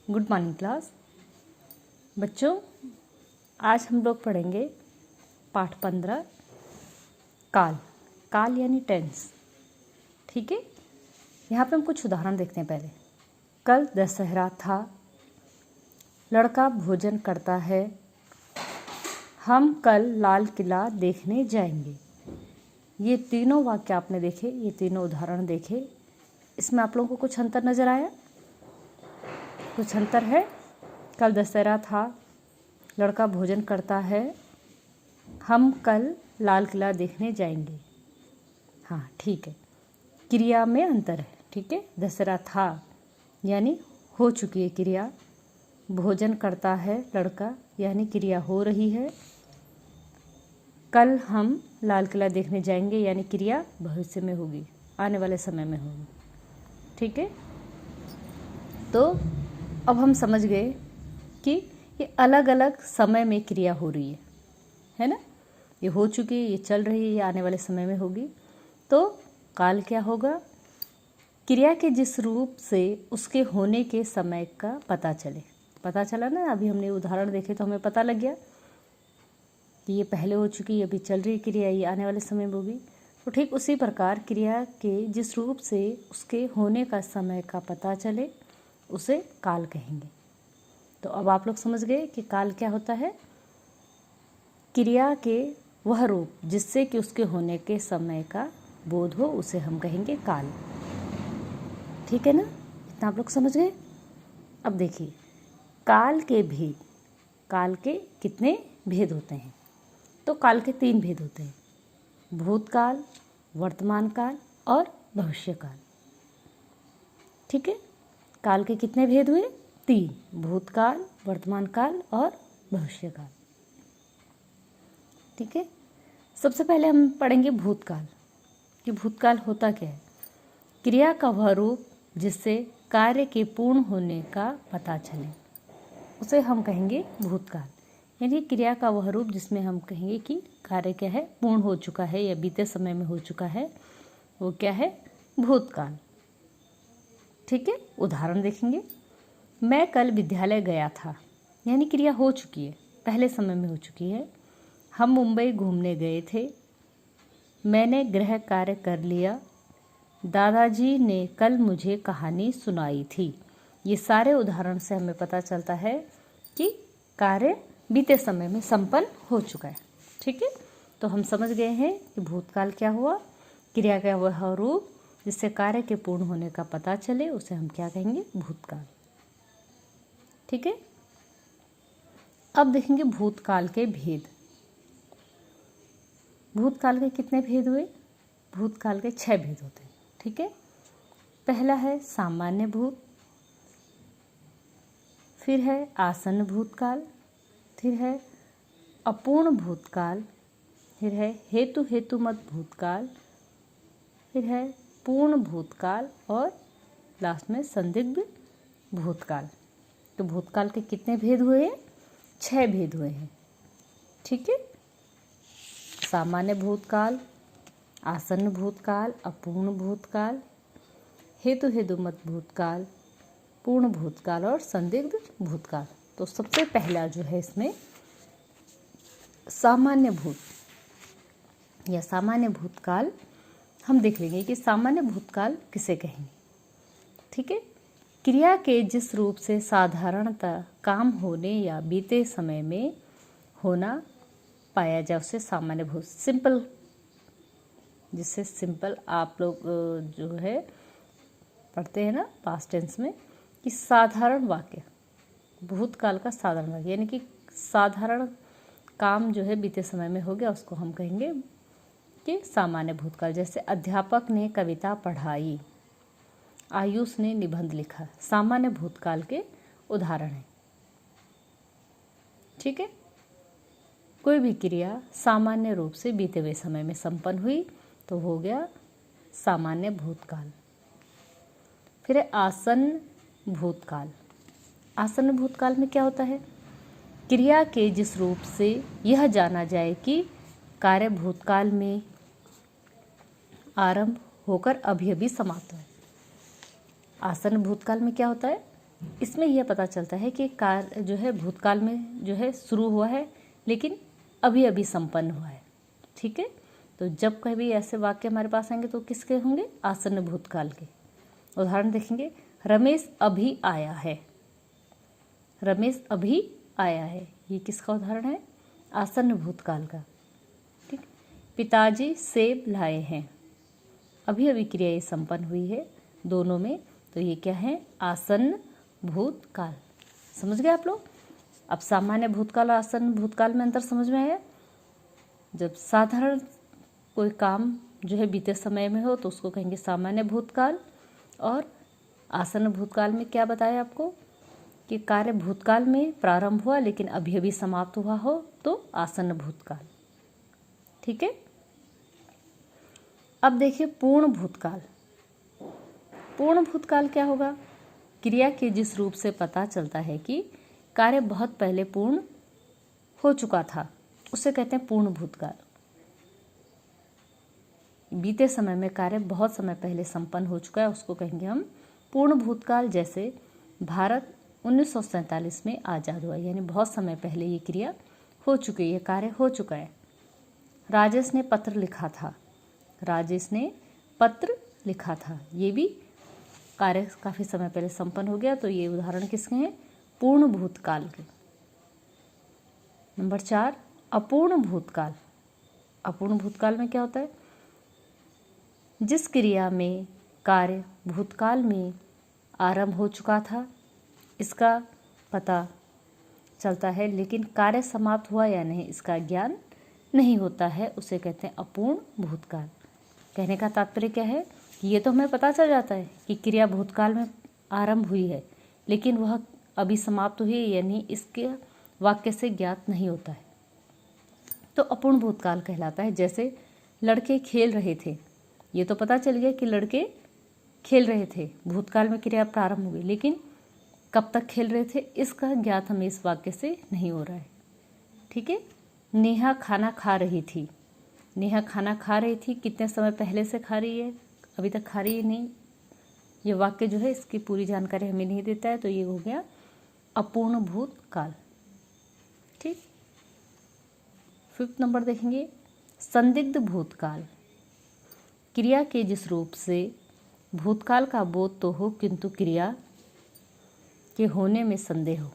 Good morning class. बच्चों, आज हम लोग पढ़ेंगे पाठ 15 काल। काल यानी टेंस। ठीक है, यहाँ पे हम कुछ उदाहरण देखते हैं। पहले, कल दशहरा था, लड़का भोजन करता है, हम कल लाल किला देखने जाएंगे। ये तीनों वाक्य आपने देखे, ये तीनों उदाहरण देखे। इसमें आप लोगों को कुछ अंतर नज़र आया? कुछ अंतर है? कल दशहरा था, लड़का भोजन करता है, हम कल लाल किला देखने जाएंगे। हाँ, ठीक है, क्रिया में अंतर है। ठीक है, दशहरा था यानी हो चुकी है क्रिया, भोजन करता है लड़का यानी क्रिया हो रही है, कल हम लाल किला देखने जाएंगे यानी क्रिया भविष्य में होगी, आने वाले समय में होगी। ठीक है, तो अब हम समझ गए कि ये अलग अलग समय में क्रिया हो रही है ना। ये हो चुकी है, ये चल रही है, ये आने वाले समय में होगी। तो काल क्या होगा? क्रिया के जिस रूप से उसके होने के समय का पता चले। पता चला ना, अभी हमने उदाहरण देखे तो हमें पता लग गया कि ये पहले हो चुकी है, अभी चल रही क्रिया, ये आने वाले समय में होगी। तो ठीक उसी प्रकार क्रिया के जिस रूप से उसके होने का समय का पता चले उसे काल कहेंगे। तो अब आप लोग समझ गए कि काल क्या होता है? क्रिया के वह रूप जिससे कि उसके होने के समय का बोध हो, उसे हम कहेंगे काल। ठीक है ना, इतना आप लोग समझ गए। अब देखिए, काल के भेद। काल के कितने भेद होते हैं? तो काल के 3 भेद होते हैं, भूतकाल, वर्तमान काल और भविष्य काल। ठीक है, काल के कितने भेद हुए? 3, भूतकाल, वर्तमान काल और भविष्य काल। ठीक है, सबसे पहले हम पढ़ेंगे भूतकाल कि भूतकाल होता क्या है। क्रिया का वह रूप जिससे कार्य के पूर्ण होने का पता चले, उसे हम कहेंगे भूतकाल। यानी क्रिया का वह रूप जिसमें हम कहेंगे कि कार्य क्या है, पूर्ण हो चुका है या बीते समय में हो चुका है, वो क्या है? भूतकाल। ठीक है, उदाहरण देखेंगे। मैं कल विद्यालय गया था, यानी क्रिया हो चुकी है, पहले समय में हो चुकी है। हम मुंबई घूमने गए थे, मैंने गृह कार्य कर लिया, दादाजी ने कल मुझे कहानी सुनाई थी। ये सारे उदाहरण से हमें पता चलता है कि कार्य बीते समय में संपन्न हो चुका है। ठीक है, तो हम समझ गए हैं कि भूतकाल क्या हुआ। क्रिया का वह रूप जिससे कार्य के पूर्ण होने का पता चले, उसे हम क्या कहेंगे? भूतकाल। ठीक है, अब देखेंगे भूतकाल के भेद। भूतकाल के कितने भेद हुए? भूतकाल के 6 भेद होते हैं। ठीक है, पहला है सामान्य भूत, फिर है आसन्न भूतकाल, फिर है अपूर्ण भूतकाल, फिर है हेतु हेतुमत भूतकाल, फिर है पूर्ण भूतकाल और लास्ट में संदिग्ध भूतकाल। तो भूतकाल के कितने भेद हुए हैं? 6 भेद हुए हैं। ठीक है, सामान्य भूतकाल, आसन्न भूतकाल, अपूर्ण भूतकाल, हेतु हेतुमत भूतकाल, पूर्ण भूतकाल और संदिग्ध भूतकाल। तो सबसे पहला जो है इसमें सामान्य भूत या सामान्य भूतकाल हम देख लेंगे कि सामान्य भूतकाल किसे कहेंगे। ठीक है, क्रिया के जिस रूप से साधारणतः काम होने या बीते समय में होना पाया जाए उसे सामान्य भूत, सिंपल, जिससे सिंपल आप लोग जो है पढ़ते हैं ना पास्ट टेंस में कि साधारण वाक्य, भूतकाल का साधारण वाक्य यानी कि साधारण काम जो है बीते समय में हो गया, उसको हम कहेंगे कि सामान्य भूतकाल। जैसे अध्यापक ने कविता पढ़ाई, आयुष ने निबंध लिखा, सामान्य भूतकाल के उदाहरण हैं। ठीक है, कोई भी क्रिया सामान्य रूप से बीते हुए समय में संपन्न हुई तो हो गया सामान्य भूतकाल। फिर है आसन्न भूतकाल। आसन्न भूतकाल में क्या होता है? क्रिया के जिस रूप से यह जाना जाए कि कार्य भूतकाल में आरंभ होकर अभी अभी समाप्त है। आसन्न भूतकाल में क्या होता है? इसमें यह पता चलता है कि कार्य जो है भूतकाल में जो है शुरू हुआ है लेकिन अभी अभी संपन्न हुआ है। ठीक है, तो जब कभी ऐसे वाक्य हमारे पास आएंगे तो किसके होंगे? आसन्न भूतकाल के। उदाहरण देखेंगे, रमेश अभी आया है। रमेश अभी आया है, ये किसका उदाहरण है? आसन्न भूतकाल का। ठीक, पिताजी सेब लाए हैं। अभी अभी क्रिया ये संपन्न हुई है दोनों में, तो ये क्या है? आसन्न भूतकाल। समझ गए आप लोग? अब सामान्य भूतकाल और आसन्न भूतकाल में अंतर समझ में आया? जब साधारण कोई काम जो है बीते समय में हो तो उसको कहेंगे सामान्य भूतकाल, और आसन्न भूतकाल में क्या बताया आपको कि कार्य भूतकाल में प्रारंभ हुआ लेकिन अभी अभी समाप्त हुआ हो तो आसन्न भूतकाल। ठीक है, अब देखिए पूर्ण भूतकाल। पूर्ण भूतकाल क्या होगा? क्रिया के जिस रूप से पता चलता है कि कार्य बहुत पहले पूर्ण हो चुका था उसे कहते हैं पूर्ण भूतकाल। बीते समय में कार्य बहुत समय पहले संपन्न हो चुका है उसको कहेंगे हम पूर्ण भूतकाल। जैसे भारत 1947 में आज़ाद हुआ, यानी बहुत समय पहले ये क्रिया हो चुकी है, ये कार्य हो चुका है। राजेश ने पत्र लिखा था। राजेश ने पत्र लिखा था, ये भी कार्य काफ़ी समय पहले संपन्न हो गया, तो ये उदाहरण किसके हैं? पूर्ण भूतकाल के। नंबर 4, अपूर्ण भूतकाल। अपूर्ण भूतकाल में क्या होता है? जिस क्रिया में कार्य भूतकाल में आरंभ हो चुका था इसका पता चलता है लेकिन कार्य समाप्त हुआ या नहीं इसका ज्ञान नहीं होता है, उसे कहते हैं अपूर्ण भूतकाल। कहने का तात्पर्य क्या है? ये तो हमें पता चल जाता है कि क्रिया भूतकाल में आरंभ हुई है लेकिन वह अभी समाप्त हुई है या नहीं इसके वाक्य से ज्ञात नहीं होता है, तो अपूर्ण भूतकाल कहलाता है। जैसे लड़के खेल रहे थे, ये तो पता चल गया कि लड़के खेल रहे थे, भूतकाल में क्रिया प्रारंभ हो गई, लेकिन कब तक खेल रहे थे इसका ज्ञात हमें इस वाक्य से नहीं हो रहा है। ठीक है, नेहा खाना खा रही थी। नेहा खाना खा रही थी, कितने समय पहले से खा रही है? अभी तक खा रही है नहीं। ये वाक्य जो है इसकी पूरी जानकारी हमें नहीं देता है, तो ये हो गया अपूर्ण भूतकाल। ठीक, 5th नंबर देखेंगे, संदिग्ध भूतकाल। क्रिया के जिस रूप से भूतकाल का बोध तो हो किंतु क्रिया के होने में संदेह हो।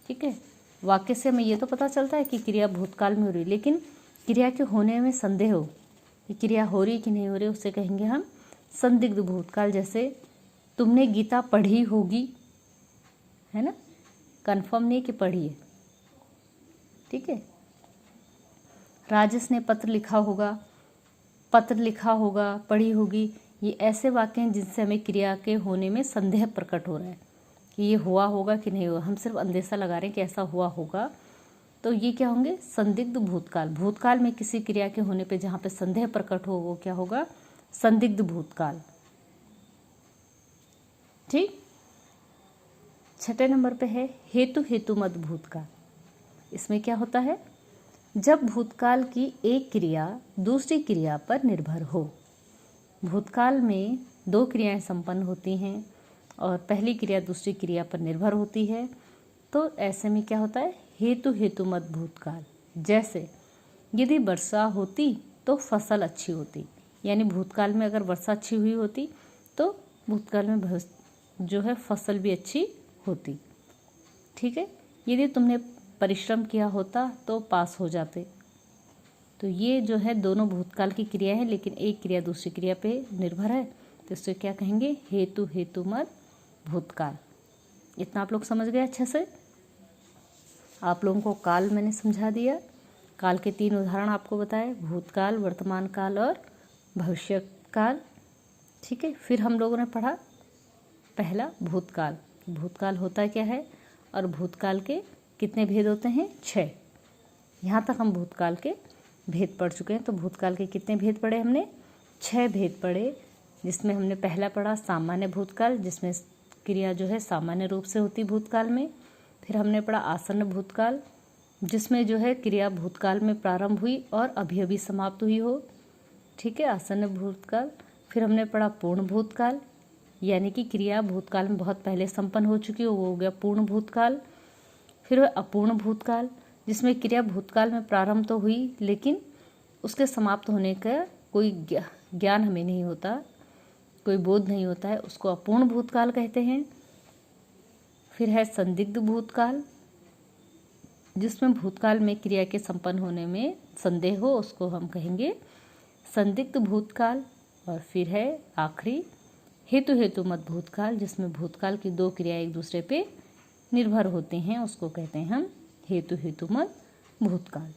ठीक है, वाक्य से हमें ये तो पता चलता है कि क्रिया भूतकाल में हो रही, लेकिन क्रिया के होने में संदेह हो कि क्रिया हो रही कि नहीं हो रही, उससे कहेंगे हम संदिग्ध भूतकाल। जैसे तुमने गीता पढ़ी होगी, है ना, कंफर्म नहीं कि पढ़ी है। ठीक है, राजेश ने पत्र लिखा होगा, पत्र लिखा होगा, पढ़ी होगी, ये ऐसे वाक्य हैं जिनसे हमें क्रिया के होने में संदेह प्रकट हो रहा है कि ये हुआ होगा कि नहीं हुआ, हम सिर्फ अंदेशा लगा रहे हैं कि ऐसा हुआ होगा, तो ये क्या होंगे? संदिग्ध भूतकाल। भूतकाल में किसी क्रिया के होने पे जहाँ पे संदेह प्रकट हो वो क्या होगा? संदिग्ध भूतकाल। ठीक, 6 नंबर पे है हेतु हेतुमत भूतकाल। इसमें क्या होता है? जब भूतकाल की एक क्रिया दूसरी क्रिया पर निर्भर हो। भूतकाल में 2 क्रियाएं संपन्न होती हैं और पहली क्रिया दूसरी क्रिया पर निर्भर होती है, तो ऐसे में क्या होता है? हेतु हेतुमत भूतकाल। जैसे यदि वर्षा होती तो फसल अच्छी होती, यानी भूतकाल में अगर वर्षा अच्छी हुई होती तो भूतकाल में जो है फसल भी अच्छी होती। ठीक है, यदि तुमने परिश्रम किया होता तो पास हो जाते। तो ये जो है दोनों भूतकाल की क्रिया है, लेकिन एक क्रिया दूसरी क्रिया पे निर्भर है, तो इससे क्या कहेंगे? हेतु हेतुमत भूतकाल। इतना आप लोग समझ गए अच्छे से? आप लोगों को काल मैंने समझा दिया। काल के 3 उदाहरण आपको बताए, भूतकाल, वर्तमान काल और भविष्य काल। ठीक है, फिर हम लोगों ने पढ़ा पहला भूतकाल। भूतकाल होता क्या है और भूतकाल के कितने भेद होते हैं? 6। यहाँ तक हम भूतकाल के भेद पढ़ चुके हैं। तो भूतकाल के कितने भेद पढ़े हमने? 6 भेद पढ़े, जिसमें हमने पहला पढ़ा सामान्य भूतकाल, जिसमें क्रिया जो है सामान्य रूप से होती भूतकाल में। फिर हमने पढ़ा आसन्न भूतकाल, जिसमें जो है क्रिया भूतकाल में प्रारंभ हुई और अभी अभी समाप्त हुई हो। ठीक है, आसन्न भूतकाल। फिर हमने पढ़ा पूर्ण भूतकाल, यानी कि क्रिया भूतकाल में बहुत पहले संपन्न हो चुकी हो, वो हो गया पूर्ण भूतकाल। फिर अपूर्ण भूतकाल, जिसमें क्रिया भूतकाल में प्रारंभ तो हुई लेकिन उसके समाप्त होने का कोई ज्ञान हमें नहीं होता, कोई बोध नहीं होता है, उसको अपूर्ण भूतकाल कहते हैं। फिर है संदिग्ध भूतकाल, जिसमें भूतकाल में क्रिया के संपन्न होने में संदेह हो, उसको हम कहेंगे संदिग्ध भूतकाल। और फिर है आखिरी हेतु मत भूतकाल, जिसमें भूतकाल की दो क्रिया एक दूसरे पे निर्भर होते हैं, उसको कहते हैं हम हेतु मत भूतकाल।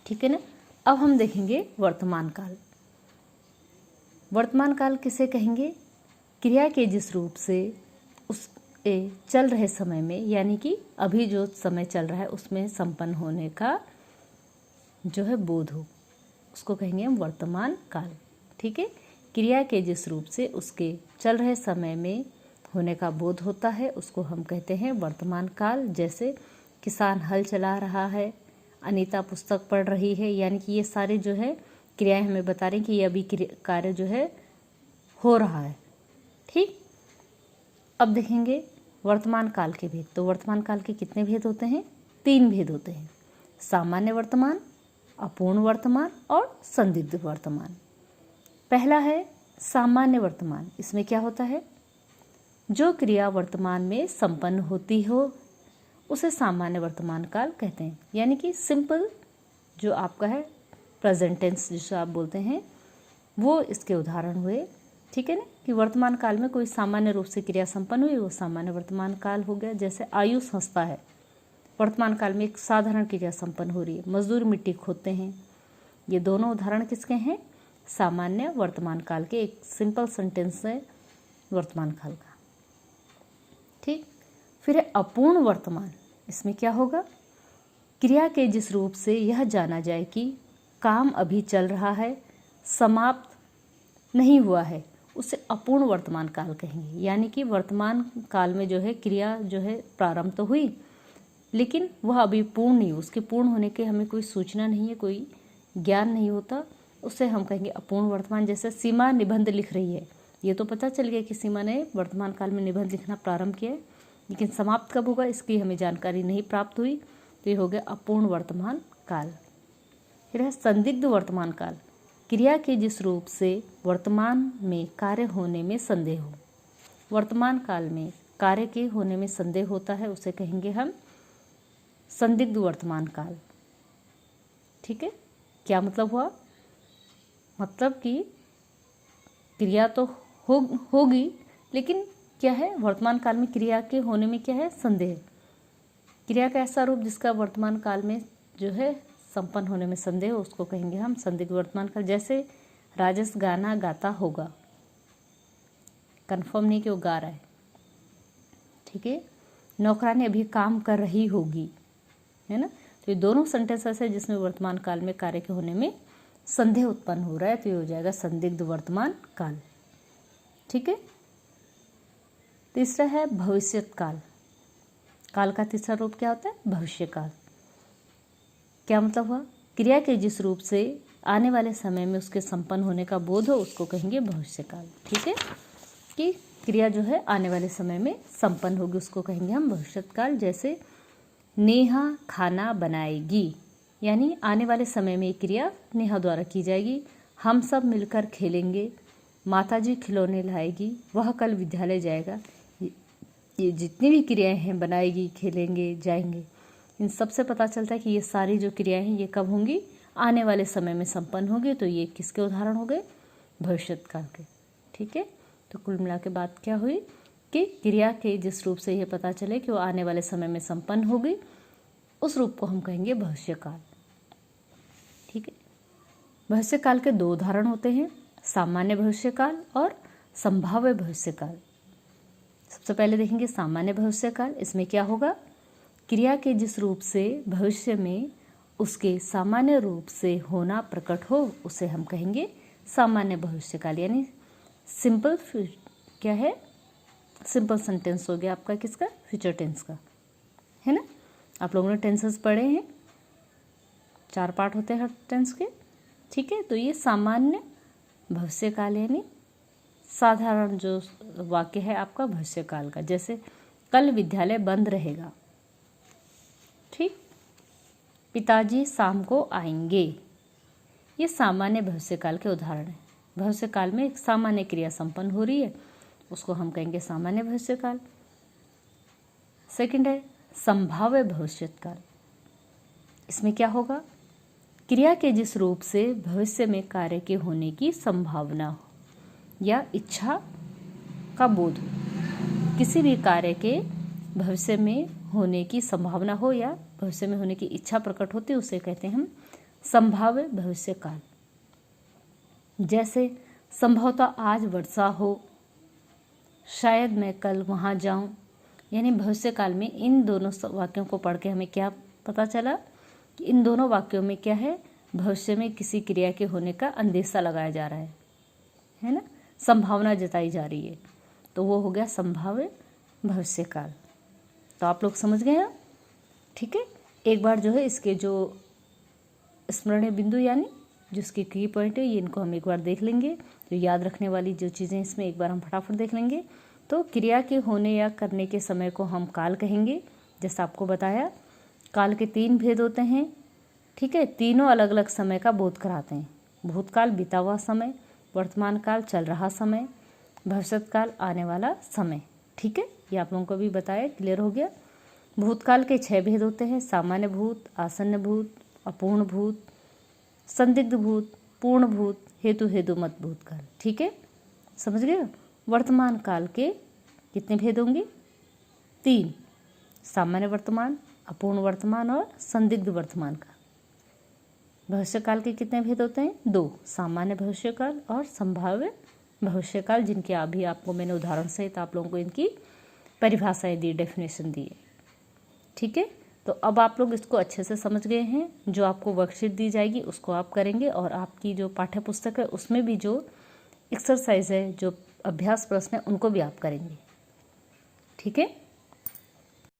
ठीक है ना। अब हम देखेंगे वर्तमान काल। वर्तमान काल किसे कहेंगे? क्रिया के जिस रूप से उस चल रहे समय में, यानी कि अभी जो समय चल रहा है उसमें संपन्न होने का जो है बोध हो, उसको कहेंगे हम वर्तमान काल। ठीक है। क्रिया के जिस रूप से उसके चल रहे समय में होने का बोध होता है, उसको हम कहते हैं वर्तमान काल। जैसे किसान हल चला रहा है, अनीता पुस्तक पढ़ रही है, यानी कि ये सारे जो है क्रियाएं हमें बता रही हैं कि ये अभी कार्य जो है हो रहा है। ठीक। अब देखेंगे वर्तमान काल के भेद। तो वर्तमान काल के कितने भेद होते हैं? 3 भेद होते हैं, सामान्य वर्तमान, अपूर्ण वर्तमान और संदिग्ध वर्तमान। पहला है सामान्य वर्तमान। इसमें क्या होता है? जो क्रिया वर्तमान में संपन्न होती हो उसे सामान्य वर्तमान काल कहते हैं। यानी कि सिंपल जो आपका है प्रेजेंट टेंस जिसे आप बोलते हैं, वो इसके उदाहरण हुए। ठीक है ना, कि वर्तमान काल में कोई सामान्य रूप से क्रिया संपन्न हुई, वो सामान्य वर्तमान काल हो गया। जैसे आयुष हंसता है, वर्तमान काल में एक साधारण क्रिया संपन्न हो रही है। मजदूर मिट्टी खोदते हैं। ये दोनों उदाहरण किसके हैं? सामान्य वर्तमान काल के। एक सिंपल सेंटेंस है वर्तमान काल का। ठीक। फिर है अपूर्ण वर्तमान। इसमें क्या होगा? क्रिया के जिस रूप से यह जाना जाए कि काम अभी चल रहा है, समाप्त नहीं हुआ है, उसे अपूर्ण वर्तमान काल कहेंगे। यानी कि वर्तमान काल में जो है क्रिया जो है प्रारंभ तो हुई लेकिन वह अभी पूर्ण नहीं, उसके पूर्ण होने के हमें कोई सूचना नहीं है, कोई ज्ञान नहीं होता, उसे हम कहेंगे अपूर्ण वर्तमान। जैसे सीमा निबंध लिख रही है, ये तो पता चल गया कि सीमा ने वर्तमान काल में निबंध लिखना प्रारंभ किया है, लेकिन समाप्त कब होगा इसकी हमें जानकारी नहीं प्राप्त हुई, तो ये हो गया अपूर्ण वर्तमान काल। फिर है संदिग्ध वर्तमान काल। क्रिया के जिस रूप से वर्तमान में कार्य होने में संदेह हो, वर्तमान काल में कार्य के होने में संदेह होता है, उसे कहेंगे हम संदिग्ध वर्तमान काल। ठीक है। क्या मतलब हुआ? मतलब कि क्रिया तो होगी लेकिन क्या है, वर्तमान काल में क्रिया के होने में क्या है? संदेह। क्रिया का ऐसा रूप जिसका वर्तमान काल में जो है संपन्न होने में संदेह हो, उसको कहेंगे हम संदिग्ध वर्तमान काल। जैसे राजेश गाना गाता होगा, कंफर्म नहीं कि वो गा रहा है। ठीक है। नौकरानी अभी काम कर रही होगी, है ना। तो ये दोनों सेंटेंस ऐसे जिसमें वर्तमान काल में कार्य के होने में संदेह उत्पन्न हो रहा है, तो ये हो जाएगा संदिग्ध वर्तमान काल। ठीक है। तीसरा है भविष्यत काल। काल का तीसरा रूप क्या होता है? भविष्य काल। क्या मतलब हुआ? क्रिया के जिस रूप से आने वाले समय में उसके संपन्न होने का बोध हो, उसको कहेंगे भविष्य काल। ठीक है। कि क्रिया जो है आने वाले समय में संपन्न होगी, उसको कहेंगे हम भविष्यत काल। जैसे नेहा खाना बनाएगी, यानी आने वाले समय में क्रिया नेहा द्वारा की जाएगी। हम सब मिलकर खेलेंगे, माताजी खिलौने लाएगी, वह कल विद्यालय जाएगा। ये जितनी भी क्रियाएं हैं, बनाएगी, खेलेंगे, जाएंगे, इन सब से पता चलता है कि ये सारी जो क्रियाएं हैं ये कब होंगी? आने वाले समय में संपन्न होगी। तो ये किसके उदाहरण हो गए? भविष्यत काल के। ठीक है। तो कुल मिला के बात क्या हुई कि क्रिया के जिस रूप से यह पता चले कि वो आने वाले समय में संपन्न होगी, उस रूप को हम कहेंगे भविष्य काल। ठीक है। भविष्य काल के 2 उदाहरण होते हैं, सामान्य भविष्य काल और संभाव्य भविष्य काल। सबसे पहले देखेंगे सामान्य भविष्य काल। इसमें क्या होगा? क्रिया के जिस रूप से भविष्य में उसके सामान्य रूप से होना प्रकट हो, उसे हम कहेंगे सामान्य भविष्य काल। यानी सिंपल क्या है? सिंपल सेंटेंस हो गया आपका किसका? फ्यूचर टेंस का, है ना। आप लोगों ने टेंसेस पढ़े हैं, 4 पार्ट होते हैं हर टेंस के। ठीक है। तो ये सामान्य भविष्य काल यानी साधारण जो वाक्य है आपका भविष्यकाल का, जैसे कल विद्यालय बंद रहेगा। ठीक। पिताजी शाम को आएंगे। ये सामान्य भविष्यकाल के उदाहरण हैं। भविष्यकाल में एक सामान्य क्रिया संपन्न हो रही है, उसको हम कहेंगे सामान्य भविष्यकाल। सेकंड है संभाव्य भविष्यकाल। इसमें क्या होगा? क्रिया के जिस रूप से भविष्य में कार्य के होने की संभावना हो या इच्छा का बोध हो, किसी भी कार्य के भविष्य में होने की संभावना हो या भविष्य में होने की इच्छा प्रकट होती है, उसे कहते हैं हम संभाव्य भविष्यकाल। जैसे संभवतः आज वर्षा हो, शायद मैं कल वहाँ जाऊँ। यानी भविष्यकाल में इन दोनों वाक्यों को पढ़ के हमें क्या पता चला कि इन दोनों वाक्यों में क्या है? भविष्य में किसी क्रिया के होने का अंदेशा लगाया जा रहा है ना, संभावना जताई जा रही है, तो वो हो गया संभाव्य भविष्यकाल। तो आप लोग समझ गए हैं? ठीक है। एक बार जो है इसके जो स्मरणीय बिंदु यानी जो इसके की पॉइंट है, ये इनको हम एक बार देख लेंगे। जो याद रखने वाली जो चीज़ें इसमें एक बार हम फटाफट देख लेंगे। तो क्रिया के होने या करने के समय को हम काल कहेंगे। जैसा आपको बताया, काल के 3 भेद होते हैं। ठीक है। तीनों अलग अलग समय का बोध कराते हैं। भूतकाल बीता हुआ समय, वर्तमान काल चल रहा समय, भविष्यकाल आने वाला समय। ठीक है। ये आप लोगों को भी बताया, क्लियर हो गया। भूतकाल के 6 भेद होते हैं। सामान्य भूत, आसन्न भूत, अपूर्ण भूत, संदिग्ध भूत, पूर्ण भूत, हेतु मत भूतकाल। ठीक है, समझ गए। वर्तमान काल के कितने भेद होंगे? 3, सामान्य वर्तमान, अपूर्ण वर्तमान और संदिग्ध वर्तमान का। भविष्यकाल के कितने भेद होते हैं? 2, सामान्य भविष्यकाल और संभाव्य भविष्यकाल, जिनके अभी आपको मैंने उदाहरण सहित आप लोगों को इनकी परिभाषाएं दी, डेफिनेशन दी है। ठीक है। तो अब आप लोग इसको अच्छे से समझ गए हैं। जो आपको वर्कशीट दी जाएगी उसको आप करेंगे, और आपकी जो पाठ्य पुस्तक है उसमें भी जो एक्सरसाइज है, जो अभ्यास प्रश्न है, उनको भी आप करेंगे। ठीक है।